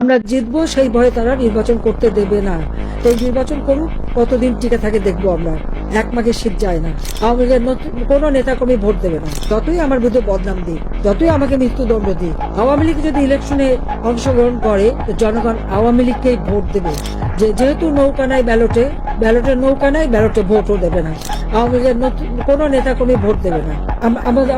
আমরা জিতবো সেই ভয়ে তারা নির্বাচন করতে দেবে না। এই নির্বাচন করুক, কতদিন টিকে থাকে দেখবো আমরা। এক মাঘে শীত যায় না। আওয়ামী লীগের কোনো নেতাকর্মী ভোট দেবে না, যতই আমার বিরুদ্ধে বদনাম দিই, যতই আমাকে মৃত্যুদণ্ড দিই। আওয়ামী লীগ যদি ইলেকশনে অংশগ্রহণ করে, জনগণ আওয়ামী লীগকেই ভোট দেবে। যেহেতু নৌকা নাই ব্যালটে, ব্যালটের নৌকা নাই, ব্যালটে ভোটও দেবে না। আওয়ামী লীগের কোনো নেতাকর্মী ভোট দেবে না।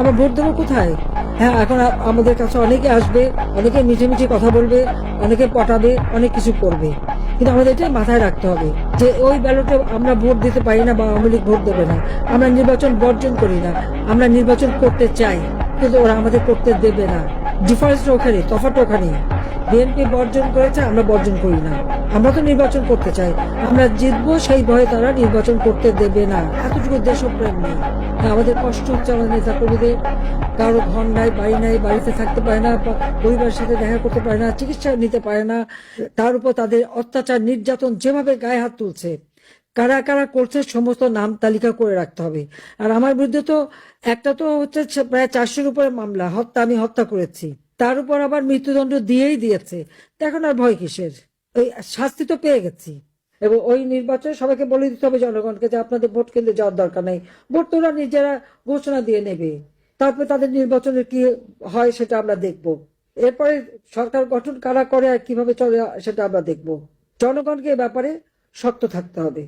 আমরা ভোট দেবো কোথায়? হ্যাঁ, এখন আমাদের কাছে অনেকে আসবে, অনেকে মিঠে মিঠে কথা বলবে, অনেকে পটাবে, অনেক কিছু করবে, কিন্তু আমাদের এটাই মাথায় রাখতে হবে যে ওই ব্যালটে আমরা ভোট দিতে পারি না বা আওয়ামী লীগ ভোট দেবে না। আমরা নির্বাচন বর্জন করি না, আমরা নির্বাচন করতে চাই, কিন্তু ওরা আমাদের করতে দেবে না। ডিফারেন্সটা ওখানে, তফাৎ ওখানে। বিএনপি বর্জন করেছে, আমরা বর্জন করি না। আমরা তো নির্বাচন করতে চাই, আমরা জিতবো সেই ভয়ে তারা নির্বাচন করতে দেবে না। এতটুকু দেশপ্রেম নেই। আমাদের কষ্ট হচ্ছে আমাদের নেতা কর্মীদের। কারো ঘর নাই, বাড়ি নাই, বাড়িতে থাকতে পারে না, পরিবারের সাথে দেখা করতে পারে না, চিকিৎসা নিতে পারে না। তার উপর তাদের অত্যাচার, নির্যাতন যেভাবে গায়ে হাত তুলছে, কারা কারা করছে সমস্ত নাম তালিকা করে রাখতে হবে। আর আমার বিরুদ্ধে তো একটা তো হচ্ছে প্রায় 400-র উপরে মামলা, আমি হত্যা করেছি, তার উপর আবার মৃত্যুদণ্ড দিয়েই দিয়েছে। এখন আর ভয় কিসের? ওই শাস্তি তো পেয়ে গেছি। এবং ওই নির্বাচনে সবাইকে বলে দিতে হবে জনগণকে যে আপনাদের ভোট কেন্দ্রে যাওয়ার দরকার নাই, ভোট তো ওরা নিজেরা ঘোষণা দিয়ে নেবে। তারপরে তাদের নির্বাচনের কি হয় সেটা আমরা দেখব। এরপরে সরকার গঠন কারা করে আর কিভাবে চলে সেটা আমরা দেখব। জনগণকে এ ব্যাপারে শক্ত থাকতে হবে।